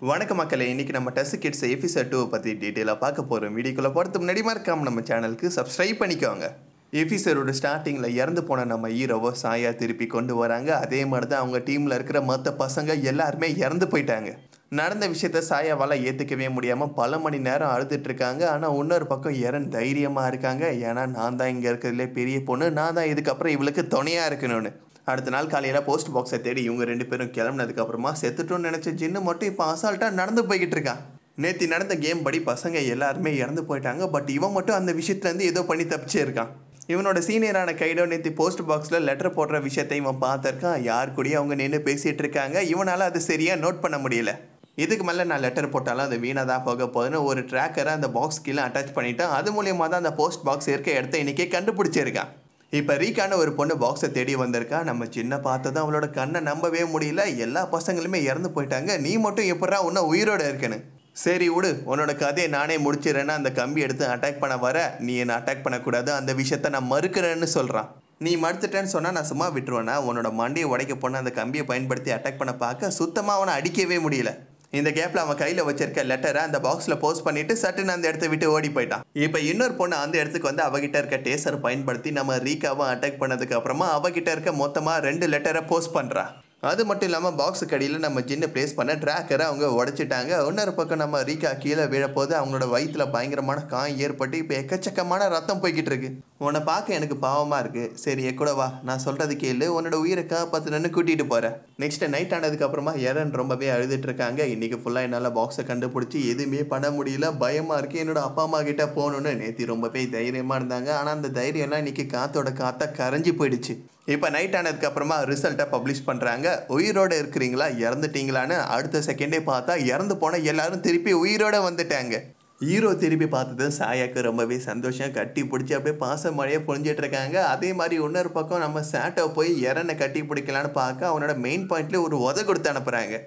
வணக்கம் மக்களே, இன்னைக்கு நம்ம டெஸ்ட் கிட்ஸ் எபிசோட் 2 பற்றி டீட்டெயிலாக பார்க்க போகிறோம். வீடியோக்குள்ளே போகிறதுக்கு முன்னாடி மறக்காம நம்ம சேனலுக்கு சப்ஸ்கிரைப் பண்ணிக்கோங்க. எபிசோடோட ஸ்டார்டிங்கில் இறந்து போன நம்ம ஹீரோவை சாயா திருப்பி கொண்டு வராங்க. அதே மாதிரி தான் அவங்க டீமில் இருக்கிற மற்ற பசங்க எல்லாருமே இறந்து போயிட்டாங்க. நடந்த விஷயத்த சாயாவால் ஏற்றுக்கவே முடியாமல் பல மணி நேரம் அழுதுட்டு இருக்காங்க. ஆனால் இன்னொரு பக்கம் எரன் தைரியமாக இருக்காங்க. ஏன்னா நான் தான் இங்கே இருக்கிறதுலே பெரிய பொண்ணு, நான் தான் இதுக்கப்புறம் இவளுக்கு துணையாக இருக்கணும்னு. அடுத்த நாள் காலையில் போஸ்ட் பாக்ஸை தேடி இவங்க 2 பேரும் கிளம்புனதுக்கப்புறமா செத்துட்டோன்னு நினச்ச ஜின்னு மட்டும் இப்போ அசால்ட்டாக நடந்து போய்கிட்டு இருக்கான். நேற்று நடந்த கேம் படி பசங்க எல்லாருமே இறந்து போயிட்டாங்க. பட் இவன் மட்டும் அந்த விஷயத்துலேருந்து ஏதோ பண்ணி தப்பிச்சே இருக்கான். இவனோட சீனியரான கைடோ நேற்று போஸ்ட் பாக்ஸில் லெட்டர் போடுற விஷயத்தை இவன் பார்த்துருக்கான். யார் கூடயும் அவங்க நின்று பேசிகிட்டு இருக்காங்க. இவனால் அது சரியாக நோட் பண்ண முடியல. இதுக்கு மேலே நான் லெட்டர் போட்டாலும் அது வீணாக தான் போக போகுதுன்னு ஒரு ட்ராக்கரை அந்த பாக்ஸ் கீழே அட்டாச் பண்ணிவிட்டான். அது மூலியமாக தான் அந்த போஸ்ட் பாக்ஸ் இருக்க இடத்த இன்றைக்கே கண்டுபிடிச்சிருக்கான். இப்போ ரீக்கான ஒரு பொண்ணு பாக்ஸை தேடி வந்திருக்கா. நம்ம சின்ன பார்த்ததும் அவளோட கண்ணை நம்பவே முடியல. எல்லா பசங்களுமே இறந்து போயிட்டாங்க, நீ மட்டும் எப்படா இன்னும் உயிரோடு இருக்கேன்னு. சரி விடு, உன்னோட கதையை நானே முடிச்சிடறேன்னா அந்த கம்பி எடுத்து அட்டாக் பண்ண வர நீ என்னை அட்டாக் பண்ணக்கூடாது, அந்த விஷயத்த நான் மறுக்கிறேன்னு சொல்கிறான். நீ மறுத்துட்டேன்னு சொன்னால் நான் சும்மா விட்டுருவேன்னா? உன்னோட மண்டியை உடைக்க போன அந்த கம்பியை பயன்படுத்தி அட்டாக் பண்ண பார்க்க சுத்தமாக அவனை அடிக்கவே முடியல. இந்த கேப்பில் அவன் கையில் வச்சிருக்க லெட்டரை அந்த பாக்ஸில் போஸ்ட் பண்ணிட்டு சட்டுன்னு அந்த இடத்த விட்டு ஓடி போயிட்டான். இப்போ இன்னொரு பொண்ணு அந்த இடத்துக்கு வந்து அவகிட்ட இருக்க டேசர் பயன்படுத்தி நம்ம ரீக்காவை அட்டாக் பண்ணதுக்கு அப்புறமா அவகிட்ட இருக்க மொத்தமாக 2 லெட்டரை போஸ்ட் பண்ணுறா. அது மட்டும் இல்லாமல் பாக்ஸு கடியில் நம்ம ஜின்னு ப்ளேஸ் பண்ண ட்ராக்கரை அவங்க உடைச்சிட்டாங்க. இன்னொரு பக்கம் நம்ம ரீக்கா கீழே விழப்போது அவங்களோட வயிற்றில் பயங்கரமான காயம் ஏற்பட்டு இப்போ எக்கச்சக்கமான ரத்தம் போய்கிட்டு இருக்கு. உன்னை பார்க்க எனக்கு பாவமாக இருக்குது. சரி கூட வா, நான் சொல்கிறது கேளு, உன்னோட உயிரை காப்பாற்றணுன்னு கூட்டிகிட்டு போகிறேன். நெக்ஸ்ட் நைட் ஆனதுக்கப்புறமா எரன் ரொம்பவே அழுதுட்டு இருக்காங்க. இன்றைக்கி ஃபுல்லாக என்னால் பாக்ஸை கண்டுபிடிச்சி எதுவுமே பண்ண முடியல, பயமாக இருக்குது, என்னோட அப்பா அம்மா கிட்டே போகணுன்னு. நேற்று ரொம்பவே தைரியமாக இருந்தாங்க. ஆனால் அந்த தைரியம்லாம் இன்றைக்கி காற்றோட காற்றாக கரைஞ்சி போயிடுச்சு. இப்போ நைட் ஆனதுக்கப்புறமா ரிசல்ட்டை பப்ளிஷ் பண்ணுறாங்க. உயிரோடு இருக்கிறீங்களா இறந்துட்டீங்களான்னு அடுத்த செகண்டே பார்த்தா இறந்து போன எல்லாரும் திருப்பி உயிரோடு வந்துட்டாங்க. ஹீரோ திருப்பி பார்த்தது சாயாக்கு ரொம்பவே சந்தோஷம். கட்டி பிடிச்சி அப்படியே பாச மழையை பொழிஞ்சிட்டு இருக்காங்க. அதே மாதிரி இன்னொரு பக்கம் நம்ம சாட்டோ போய் எரனை கட்டி பிடிக்கலான்னு பார்க்க அவனோட மெயின் பாயிண்ட்லேயே ஒரு உதை கொடுத்து அனுப்புகிறாங்க.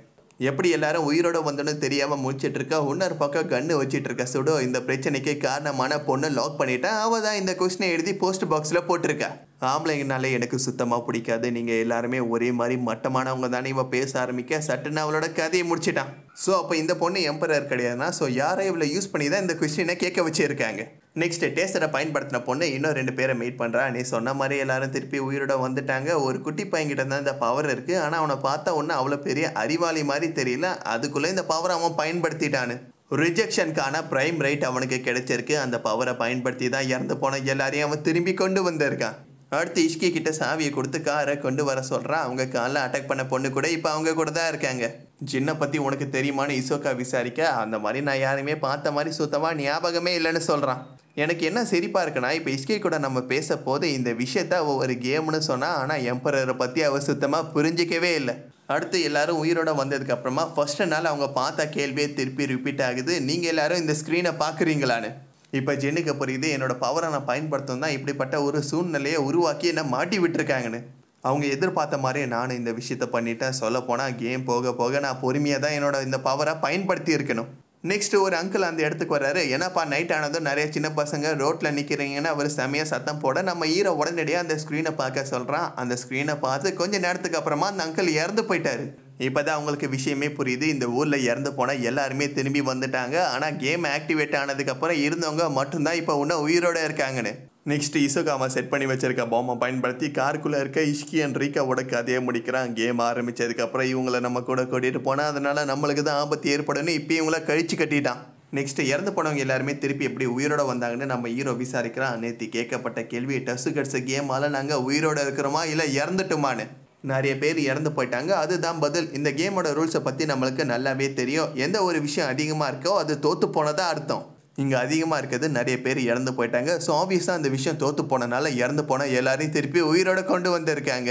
எப்படி எல்லாரும் உயிரோட வந்தோன்னு தெரியாமல் முடிச்சிட்டு இருக்கா. இன்னொரு பக்கம் கன்று வச்சிட்டு இருக்க சுடோ இந்த பிரச்சனைக்கு காரணமான பொண்ணு லாக் பண்ணிட்டா. அவள் தான் இந்த கொஸ்டினை எழுதி போஸ்ட் பாக்ஸில் போட்டிருக்கா. ஆம்பளைங்கனாலே எனக்கு சுத்தமாக பிடிக்காது, நீங்கள் எல்லாருமே ஒரே மாதிரி மட்டமானவங்க தானே இவன் பேச ஆரம்பிக்க சட்டுன்னு அவளோட கதையை முடிச்சிட்டான். ஸோ அப்போ இந்த பொண்ணு எம்பரர் கிடையாதுனா, ஸோ யாரை இவ்வளோ யூஸ் பண்ணி தான் இந்த கொஸ்டினை கேட்க வச்சுருக்காங்க. நெக்ஸ்ட் டேஸ்டரை பயன்படுத்தின பொண்ணு இன்னும் 2 பேரை மீட் பண்ணுறா. நீ சொன்ன மாதிரி எல்லாரும் திருப்பி உயிரோட வந்துட்டாங்க. ஒரு குட்டி பையன்கிட்ட தான் இந்த பவர் இருக்குது. ஆனால் அவனை பார்த்தா ஒன்றும் அவ்வளோ பெரிய அறிவாளி மாதிரி தெரியல. அதுக்குள்ளே இந்த பவரை அவன் பயன்படுத்திட்டான்னு. ரிஜெக்ஷனுக்கான ப்ரைம் ரைட் அவனுக்கு கிடைச்சிருக்கு. அந்த பவரை பயன்படுத்தி தான் இறந்து போன எல்லாரையும் அவன் திரும்பி கொண்டு வந்திருக்கான். அடுத்து இஷ்கி கிட்ட சாவியை கொடுத்து காரை கொண்டு வர சொல்கிறான். அவங்க காலில் அட்டாக் பண்ண பொண்ணு கூட இப்போ அவங்க கூட தான் இருக்காங்க. ஜின்னை பற்றி உனக்கு தெரியுமான்னு இசோக்கா விசாரிக்க, அந்த மாதிரி நான் யாருமே பார்த்த மாதிரி சுத்தமாக ஞாபகமே இல்லைன்னு சொல்கிறான். எனக்கு என்ன சிரிப்பாக இருக்குன்னா, இப்போ இஷ்கி கூட நம்ம பேச போது இந்த விஷயத்த அவள் ஒரு கேம்னு சொன்னால், ஆனால் எம்பரரை பற்றி அவள் சுத்தமாக புரிஞ்சிக்கவே இல்லை. அடுத்து எல்லாரும் உயிரோட வந்ததுக்கப்புறமா ஃபர்ஸ்ட் நாள் அவங்க பார்த்த கேள்வியே திருப்பி ரிப்பீட் ஆகுது. நீங்கள் எல்லாரும் இந்த ஸ்க்ரீனை பார்க்குறீங்களான்னு. இப்போ ஜென்னுக்கு புரியுது, என்னோட பவரை நான் பயன்படுத்தும் தான் இப்படிப்பட்ட ஒரு சூழ்நிலையை உருவாக்கி என்னை மாட்டி விட்டுருக்காங்கன்னு. அவங்க எதிர்பார்த்த மாதிரியே நானும் இந்த விஷயத்த பண்ணிட்டேன். சொல்ல போனால் கேம் போக போக நான் பொறுமையாக தான் என்னோட இந்த பவரை பயன்படுத்தி இருக்கணும். நெக்ஸ்ட் ஒரு அங்கிள் அந்த இடத்துக்கு வர்றாரு. ஏன்னாப்பா நைட் ஆனதும் நிறைய சின்ன பசங்க ரோட்டில் நிற்கிறீங்கன்னு அவர் செமையாக சத்தம் போட நம்ம ஹீரோ உடனடியாக அந்த ஸ்க்ரீனை பார்க்க சொல்கிறான். அந்த ஸ்க்ரீனை பார்த்து கொஞ்சம் நேரத்துக்கு அப்புறமா அந்த அங்கிள் இறந்து போயிட்டாரு. இப்போ தான் அவங்களுக்கு விஷயமே புரியுது. இந்த ஊரில் இறந்து போனால் எல்லாருமே திரும்பி வந்துட்டாங்க. ஆனால் கேம் ஆக்டிவேட் ஆனதுக்கப்புறம் இருந்தவங்க மட்டும்தான் இப்போ இன்னும் உயிரோடு இருக்காங்கன்னு. நெக்ஸ்ட் இசோகாவை செட் பண்ணி வச்சிருக்க பாம்பை பயன்படுத்தி காருக்குள்ளே இருக்க இஷ்கி அண்ட் ரீக்காவோட கதையை முடிக்கிறான். கேம் ஆரம்பித்ததுக்கப்புறம் இவங்களை நம்ம கூட கூட்டிகிட்டு போனால் அதனால் நம்மளுக்கு தான் ஆபத்து ஏற்படுன்னு இப்போ இவங்கள கழிச்சு கட்டிட்டான். நெக்ஸ்ட் இறந்து போனவங்க எல்லாருமே திருப்பி எப்படி உயிரோட வந்தாங்கன்னு நம்ம ஹீரோ விசாரிக்கிறான். நேற்று கேட்கப்பட்ட கேள்வி டஸ்ஸு கட்ஸு கேமால் நாங்கள் உயிரோடு இருக்கிறோமா இல்லை இறந்துட்டுமான்னு. நிறைய பேர் இறந்து போயிட்டாங்க, அதுதான் பதில். இந்த கேமோட ரூல்ஸை பற்றி நம்மளுக்கு நல்லாவே தெரியும். எந்த ஒரு விஷயம் அதிகமாக இருக்கோ அது தோற்று போனதாக அர்த்தம். இங்கே அதிகமாக இருக்கிறது நிறைய பேர் இறந்து போயிட்டாங்க. ஸோ ஆப்வியஸாக அந்த விஷயம் தோற்று போனனால இறந்து போன எல்லாரையும் திருப்பி உயிரோட கொண்டு வந்திருக்காங்க.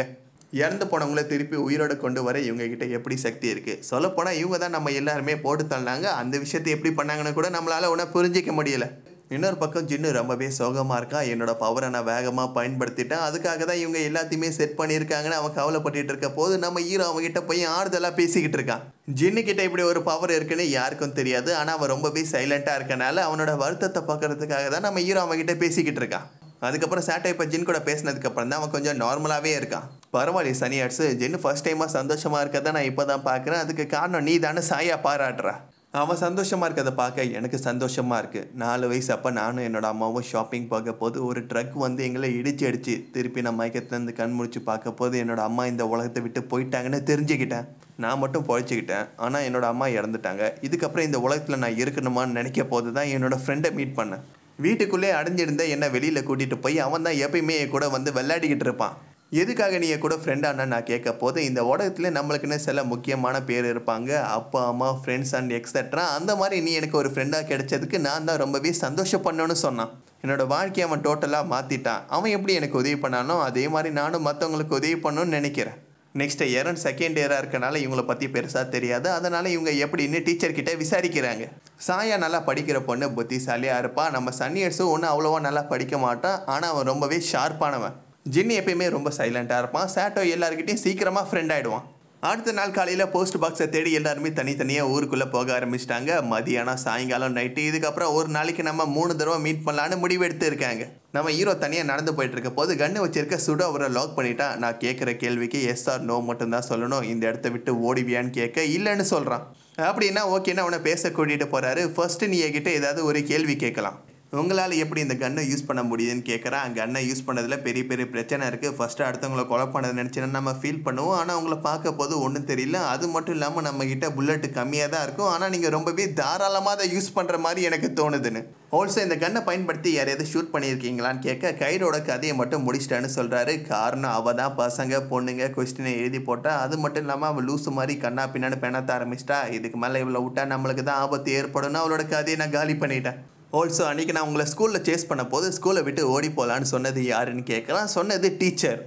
இறந்து போனவங்கள திருப்பி உயிரோட கொண்டு வர இவங்ககிட்ட எப்படி சக்தி இருக்குது? சொல்லப்போனால் இவங்க தான் நம்ம எல்லாருமே போட்டு தள்ளாங்க. அந்த விஷயத்தை எப்படி பண்ணாங்கன்னு கூட நம்மளால் ஒன்றும் புரிஞ்சிக்க முடியல. இன்னொரு பக்கம் ஜின்னு ரொம்பவே சோகமாக இருக்கா. என்னோட பவரை நான் வேகமாக பயன்படுத்திட்டேன், அதுக்காக தான் இவங்க எல்லாத்தையுமே செட் பண்ணியிருக்காங்கன்னு அவன் கவலைப்பட்டு இருக்க போது நம்ம ஹீரோ அவங்ககிட்ட போய் ஆறுதலாக பேசிக்கிட்டு இருக்கான். ஜின்னுக்கிட்ட இப்படி ஒரு பவர் இருக்குன்னு யாருக்கும் தெரியாது. ஆனால் அவன் ரொம்பவே சைலண்ட்டாக இருக்கனால அவனோட வருத்தத்தை பார்க்கறதுக்காக தான் நம்ம ஹீரோ அவங்ககிட்ட பேசிக்கிட்டு இருக்கான். அதுக்கப்புறம் சாட்டை இப்போ ஜின் கூட பேசினதுக்கப்புறம் தான் அவன் கொஞ்சம் நார்மலாகவே இருக்கான். பரவாயில்ல சனியாட்ஸு, ஜின்னு ஃபர்ஸ்ட் டைமாக சந்தோஷமாக இருக்கதான் நான் இப்போ தான் பார்க்குறேன். அதுக்கு காரணம் நீ தானே சாயா பாராட்டுறா. அவன் சந்தோஷமாக இருக்கிறத பார்க்க எனக்கு சந்தோஷமாக இருக்குது. 4 வயசு அப்போ நானும் என்னோட அம்மாவும் ஷாப்பிங் பார்க்க போது ஒரு ட்ரக் வந்து எங்களை இடிச்சு திருப்பி நான் மயக்கத்துலேருந்து கண் முழிச்சு பார்க்க போது என்னோட அம்மா இந்த உலகத்தை விட்டு போயிட்டாங்கன்னு தெரிஞ்சுக்கிட்டேன். நான் மட்டும் பொழைச்சிக்கிட்டேன். ஆனால் என்னோட அம்மா இறந்துட்டாங்க. இதுக்கப்புறம் இந்த உலகத்தில் நான் இருக்கணுமான்னு நினைக்க போது தான் என்னோட ஃப்ரெண்டை மீட் பண்ணேன். வீட்டுக்குள்ளே அடைஞ்சிருந்த என்னை வெளியில் கூட்டிகிட்டு போய் அவன் தான் எப்பயுமே என் கூட வந்து விளையாடிக்கிட்டு இருப்பான். எதுக்காக நீ கூட ஃப்ரெண்டானா நான் கேட்க போது இந்த உலகத்தில் நம்மளுக்குன்னு சில முக்கியமான பேர் இருப்பாங்க, அப்பா அம்மா ஃப்ரெண்ட்ஸ் அண்ட் எக்ஸட்ரா. அந்த மாதிரி நீ எனக்கு ஒரு ஃப்ரெண்டாக கிடைச்சதுக்கு நான் தான் ரொம்பவே சந்தோஷப்படணும்னு சொன்னான். என்னோட வாழ்க்கையை அவன் டோட்டலாக மாற்றிட்டான். அவன் எப்படி எனக்கு உதவி பண்ணானோ அதே மாதிரி நானும் மற்றவங்களுக்கு உதவி பண்ணணும்னு நினைக்கிறேன். நெக்ஸ்ட் இயர் செகண்ட் இயராக இருக்கனால இவங்களை பற்றி பெருசாக தெரியாது. அதனால் இவங்க எப்படின்னு டீச்சர்கிட்ட விசாரிக்கிறாங்க. சாயா நல்லா படிக்கிற பொண்ணு, புத்திசாலியாக இருப்பான். நம்ம சன்னியர்ஸும் ஒன்றும் அவ்வளோவா நல்லா படிக்க மாட்டான். ஆனால் அவன் ரொம்பவே ஷார்ப்பானவன். ஜின்னி எப்பயுமே ரொம்ப சைலண்ட்டாக இருப்பான். சாட்டோ எல்லாருக்கிட்டையும் சீக்கிரமாக ஃப்ரெண்ட் ஆகிடுவான். அடுத்த நாள் காலையில் போஸ்ட் பாக்ஸை தேடி எல்லாருமே தனித்தனியாக ஊருக்குள்ளே போக ஆரம்பிச்சிட்டாங்க. மதியானம், சாயங்காலம், நைட்டு. இதுக்கப்புறம் ஒரு நாளைக்கு நம்ம 3 தடவை மீட் பண்ணலான்னு முடிவு எடுத்து இருக்காங்க. நம்ம ஹீரோ தனியாக நடந்து போயிட்டு இருக்க போது கன்று வச்சிருக்க சுடோ அவரை லாக் பண்ணிட்டா. நான் கேட்குற கேள்விக்கு எஸ் ஆர் நோ மட்டும்தான் சொல்லணும். இந்த இடத்த விட்டு ஓடிவியான்னு கேட்க இல்லைன்னு சொல்கிறான். அப்படின்னா ஓகேன்னா அவனை பேச கூட்டிகிட்டு போகிறாரு. ஃபர்ஸ்ட்டு நீ என்கிட்ட ஏதாவது ஒரு கேள்வி கேட்கலாம். உங்களால் எப்படி இந்த கன்னை யூஸ் பண்ண முடியுதுன்னு கேட்குறான். கன்னை யூஸ் பண்ணதில் பெரிய பெரிய பிரச்சனை இருக்குது. ஃபஸ்ட்டு அடுத்தவங்களை கொலை பண்ணதை நினச்சினா நம்ம ஃபீல் பண்ணுவோம். ஆனால் அவங்கள பார்க்க போது ஒன்றும் தெரியல. அது மட்டும் இல்லாமல் நம்மக்கிட்ட புல்லட்டு கம்மியாக தான் இருக்கும். ஆனால் நீங்கள் ரொம்பவே தாராளமாக அதை யூஸ் பண்ணுற மாதிரி எனக்கு தோணுதுன்னு. ஆல்சோ இந்த கன்னை பயன்படுத்தி யாரையாவது ஷூட் பண்ணியிருக்கீங்களான்னு கேட்க கைரோட கதையை மட்டும் முடிச்சிட்டான்னு சொல்கிறாரு. காரணம் அவள் தான் பசங்க பொண்ணுங்க கொஸ்டினை எழுதி போட்டா. அது மட்டும் இல்லாமல் அவள் லூஸு மாதிரி கண்ணா பின்னான்னு பெணாத்த ஆரம்பிச்சிட்டா. இதுக்கு மேலே இவ்வளோ விட்டா நம்மளுக்கு தான் ஆபத்து ஏற்படும்னு அவளோட கதையை நான் காலி பண்ணிட்டேன். ஆல்சோ அன்றைக்கி நான் உங்களை ஸ்கூலில் சேஸ் பண்ண போது ஸ்கூலை விட்டு ஓடி போகலான்னு சொன்னது யாருன்னு கேட்கலாம். சொன்னது டீச்சர்.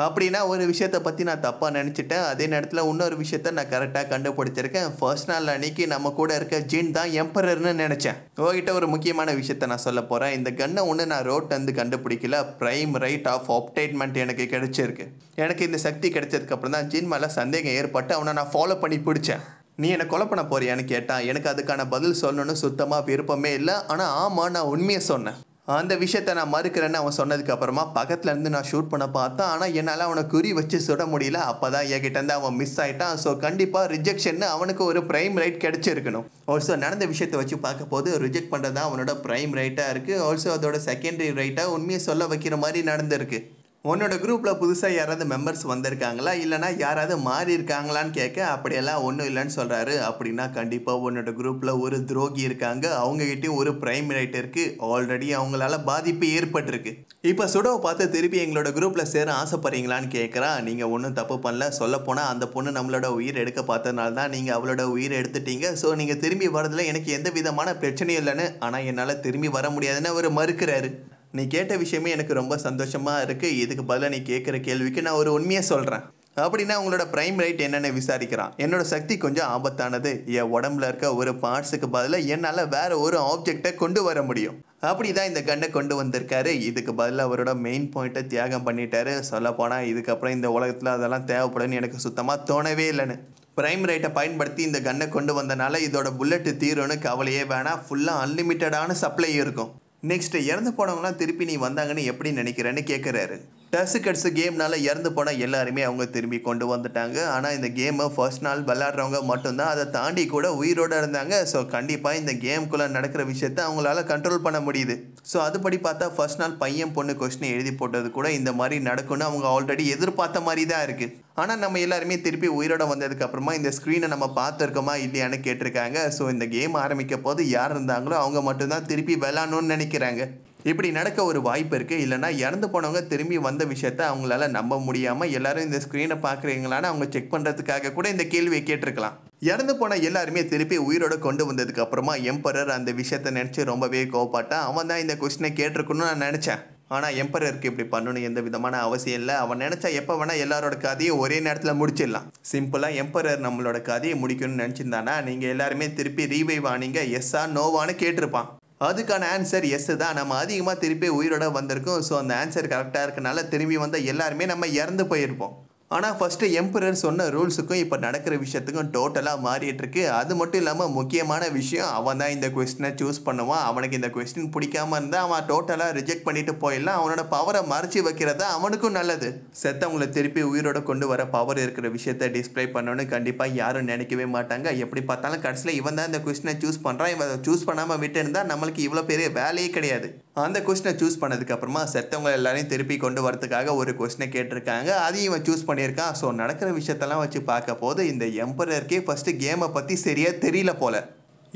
அப்படின்னா ஒரு விஷயத்தை பற்றி நான் தப்பாக நினச்சிட்டேன். அதே நேரத்தில் இன்னொரு விஷயத்த நான் கரெக்டாக கண்டுபிடிச்சிருக்கேன். ஃபர்ஸ்ட் நாள் அன்றைக்கி நம்ம கூட இருக்க ஜின் தான் எம்பரர்னு நினச்சேன். உங்ககிட்ட ஒரு முக்கியமான விஷயத்த நான் சொல்ல போகிறேன். இந்த கன்னை ஒன்று நான் ரோட்லேருந்து கண்டுபிடிக்கல. ப்ரைம் ரைட் ஆஃப் ஆப்டைன்மெண்ட் எனக்கு கிடைச்சிருக்கு. எனக்கு இந்த சக்தி கிடைச்சதுக்கப்புறம் தான் ஜின் மேலே சந்தேகம் ஏற்பட்டு அவனை நான் ஃபாலோ பண்ணி பிடிச்சேன். நீ என்னை கொலை பண்ண போறியான்னு கேட்டான். எனக்கு அதுக்கான பதில் சொல்லணும்னு சுத்தமாக விருப்பமே இல்லை. ஆனால் ஆமாம், நான் உண்மையை சொன்னேன். அந்த விஷயத்தை நான் மறுக்கிறேன்னு அவன் சொன்னதுக்கப்புறமா பக்கத்துலேருந்து நான் ஷூட் பண்ண பார்த்தேன். ஆனால் என்னால் அவனை குறி வச்சு சுட முடியல. அப்போ தான் என்கிட்டேருந்து அவன் மிஸ் ஆகிட்டான். ஸோ கண்டிப்பாக ரிஜெக்ஷன்னு அவனுக்கு ஒரு ப்ரைம் ரைட் கிடச்சிருக்கணும். ஆல்சோ நடந்த விஷயத்தை வச்சு பார்க்க போது ரிஜெக்ட் பண்ணுறது தான் அவனோட ப்ரைம் ரைட்டாக இருக்குது. ஆல்சோ அதோட செகண்டரி ரைட்டாக உண்மையை சொல்ல வைக்கிற மாதிரி நடந்திருக்கு. உன்னோட குரூப்பில் புதுசாக யாராவது மெம்பர்ஸ் வந்திருக்காங்களா, இல்லைனா யாராவது மாறி இருக்காங்களான்னு கேட்க அப்படியெல்லாம் ஒன்றும் இல்லைன்னு சொல்கிறாரு. அப்படின்னா கண்டிப்பாக உன்னோட குரூப்பில் ஒரு துரோகி இருக்காங்க. அவங்ககிட்டையும் ஒரு ப்ரைம் ரைட் இருக்குது. ஆல்ரெடி அவங்களால பாதிப்பு ஏற்பட்டிருக்கு. இப்போ சுடோவை பார்த்து திருப்பி எங்களோட குரூப்பில் சேர ஆசைப்படுறீங்களான்னு கேட்குறான். நீங்கள் ஒன்றும் தப்பு பண்ணல. சொல்லப்போனால் அந்த பொண்ணு நம்மளோட உயிர் எடுக்க பார்த்ததுனால தான் நீங்கள் அவளோட உயிரை எடுத்துட்டீங்க. ஸோ நீங்கள் திரும்பி வரதில் எனக்கு எந்த விதமான பிரச்சனையும் இல்லைன்னு. ஆனால் என்னால் திரும்பி வர முடியாதுன்னு அவர் மறுக்கிறாரு. நீ கேட்ட விஷயமே எனக்கு ரொம்ப சந்தோஷமாக இருக்குது. இதுக்கு பதிலாக நீ கேட்குற கேள்விக்கு நான் ஒரு உண்மையை சொல்கிறேன். அப்படின்னா உங்களோட ப்ரைம் ரைட் என்னென்னு விசாரிக்கிறான். என்னோட சக்தி கொஞ்சம் ஆபத்தானது. என் உடம்புல இருக்க ஒரு பார்ட்ஸுக்கு பதிலாக என்னால் வேறு ஒரு ஆப்ஜெக்டை கொண்டு வர முடியும். அப்படி தான் இந்த கன்னை கொண்டு வந்திருக்காரு. இதுக்கு பதிலாக அவரோட மெயின் பாயிண்ட்டை தியாகம் பண்ணிட்டாரு. சொல்லப்போனால் இதுக்கப்புறம் இந்த உலகத்தில் அதெல்லாம் தேவைப்படுன்னு எனக்கு சுத்தமாக தோணவே இல்லைன்னு. ப்ரைம் ரைட்டை பயன்படுத்தி இந்த கன்னை கொண்டு வந்தனால இதோட புல்லட்டு தீரும்னு கவலையே வேணாம். ஃபுல்லாக அன்லிமிட்டடான சப்ளை இருக்கும். நெக்ஸ்ட் இறந்து போனவங்களாம் திருப்பி நீ வந்தாங்கன்னு எப்படி நினைக்கிறேன்னு கேட்குறாரு. டஸ்கட்ஸ் கேம்னால இறந்து போன எல்லாருமே அவங்க திரும்பி கொண்டு வந்துட்டாங்க. ஆனால் இந்த கேமை ஃபர்ஸ்ட் நாள் விளையாடுறவங்க மட்டும்தான் அதை தாண்டி கூட உயிரோடு இருந்தாங்க. ஸோ கண்டிப்பாக இந்த கேமுக்குள்ளே நடக்கிற விஷயத்த அவங்களால கண்ட்ரோல் பண்ண முடியுது. ஸோ அதுபடி பார்த்தா ஃபர்ஸ்ட் நாள் பையன் பொண்ணு கொஸ்டினை எழுதி போட்டது கூட இந்த மாதிரி நடக்கும்னு அவங்க ஆல்ரெடி எதிர்பார்த்த மாதிரி தான் இருக்குது. ஆனால் நம்ம எல்லாருமே திருப்பி உயிரோட வந்ததுக்கப்புறமா இந்த ஸ்க்ரீனை நம்ம பார்த்துருக்கோமா இல்லையான்னு கேட்டிருக்காங்க. ஸோ இந்த கேம் ஆரம்பிக்க போது யார் இருந்தாங்களோ அவங்க மட்டும்தான் திருப்பி விளையாடணும்னு நினைக்கிறாங்க. இப்படி நடக்க ஒரு வாய்ப்பு இருக்குது. இல்லைனா இறந்து போனவங்க திரும்பி வந்த விஷயத்த அவங்களால நம்ப முடியாமல் எல்லாரும் இந்த ஸ்க்ரீனை பார்க்குறீங்களான்னு அவங்க செக் பண்ணுறதுக்காக கூட இந்த கேள்வியை கேட்டிருக்கலாம். இறந்து போன எல்லாருமே திருப்பி உயிரோட கொண்டு வந்ததுக்கு அப்புறமா எம்பரர் அந்த விஷயத்தை நினச்சி ரொம்பவே கோவப்பட்டான். அவன் தான் இந்த கொஸ்டினை கேட்டிருக்கணும்னு நான் நினச்சேன். ஆனால் எம்பரருக்கு இப்படி பண்ணணும் எந்த விதமான அவசியம் இல்லை. அவன் நினச்சா எப்போ வேணால் எல்லாரோட கதையை ஒரே நேரத்தில் முடிச்சிடலாம். சிம்பிளாக எம்பரர் நம்மளோட கதையை முடிக்கணும்னு நினச்சிருந்தானா நீங்கள் எல்லாருமே திருப்பி ரீவைவ் ஆனீங்க எஸ்ஸா நோவான்னு கேட்டிருப்பான். அதுக்கான ஆன்சர் எஸ் தான். நம்ம அதிகமாக திருப்பி உயிரோட வந்திருக்கோம். ஸோ அந்த ஆன்சர் கரெக்டாக இருக்கனால திரும்பி வந்த எல்லாருமே நம்ம இறந்து போயிருப்போம். ஆனால் ஃபஸ்ட்டு எம்பரர் சொன்ன ரூல்ஸுக்கும் இப்போ நடக்கிற விஷயத்துக்கும் டோட்டலாக மாறிட்டு இருக்கு. அது மட்டும் இல்லாமல் முக்கியமான விஷயம், அவன் தான் இந்த கொஸ்டினை சூஸ் பண்ணுவான். அவனுக்கு இந்த கொஸ்டின் பிடிக்காம இருந்தால் அவன் டோட்டலாக ரிஜெக்ட் பண்ணிட்டு போயிடலாம். அவனோட பவரை மறைச்சி வைக்கிறது அவனுக்கும் நல்லது. செத்தவங்களை திருப்பி உயிரோட கொண்டு வர பவர் இருக்கிற விஷயத்த டிஸ்பிளே பண்ணணும்னு கண்டிப்பாக யாரும் நினைக்கவே மாட்டாங்க. எப்படி பார்த்தாலும் கடைசியில் இவன் தான் இந்த கொஸ்டினை சூஸ் பண்ணுறான். இவன் சூஸ் பண்ணாமல் விட்டு இருந்தால் நம்மளுக்கு இவ்வளோ பெரிய வேலையே கிடையாது. அந்த கொஸ்டினை சூஸ் பண்ணதுக்கு அப்புறமா செத்தவங்க எல்லாரையும் திருப்பி கொண்டு வரதுக்காக ஒரு கொஸ்டினை கேட்டிருக்காங்க. அதையும் இவன் சூஸ் பண்ணியிருக்கான். ஸோ நடக்கிற விஷயத்தெல்லாம் வச்சு பார்க்க போது இந்த எம்பரருக்கே ஃபஸ்ட்டு கேமை பற்றி சரியாக தெரியல போல.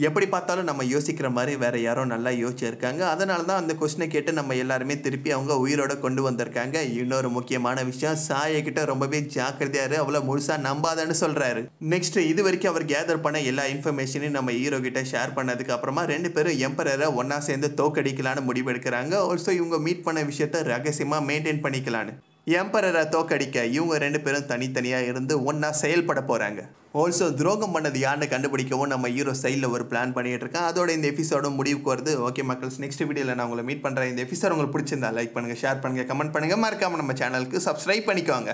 எப்படி பார்த்தாலும் நம்ம யோசிக்கிற மாதிரி வேற யாரோ நல்லா யோசிச்சிருக்காங்க. அதனால தான் அந்த கொஸ்டினை கேட்டு நம்ம எல்லாருமே திருப்பி அவங்க உயிரோட கொண்டு வந்திருக்காங்க. இன்னொரு முக்கியமான விஷயம், சாயா கிட்ட ரொம்பவே ஜாக்கிரதையாரு, அவளை முழுசா நம்பாதன்னு சொல்றாரு. நெக்ஸ்ட் இது வரைக்கும் அவர் கேதர் பண்ண எல்லா இன்ஃபர்மேஷனையும் நம்ம ஹீரோ கிட்ட ஷேர் பண்ணதுக்கு அப்புறமா 2 பேரும் எம்பரரை ஒன்னா சேர்ந்து தோக்கடிக்கலான்னு முடிவெடுக்கிறாங்க. ஆல்சோ இவங்க மீட் பண்ண விஷயத்த ரகசியமா மெயின்டைன் பண்ணிக்கலான்னு. எம்பரரை தோக்கடிக்க இவங்க 2 பேரும் தனித்தனியாக இருந்து ஒன்றா செயல்பட போகிறாங்க. ஆல்சோ துரோகம் பண்ணது யாருன்னு கண்டுபிடிக்கவும் நம்ம ஹீரோ சைடில் ஒரு பிளான் பண்ணிட்டு இருக்கேன். அதோட இந்த எபிசோட முடிவுக்கு வருது. ஓகே மக்கள்ஸ், நெக்ஸ்ட் வீடியோவில் நான் உங்களை மீட் பண்ணுறேன். இந்த எபிசோட் உங்களுக்கு பிடிச்சிருந்தா லைக் பண்ணுங்கள், ஷேர் பண்ணுங்கள், கமெண்ட் பண்ணுங்கள். மறக்காமல் நம்ம சேனலுக்கு சப்ஸ்கிரைப் பண்ணிக்கோங்க.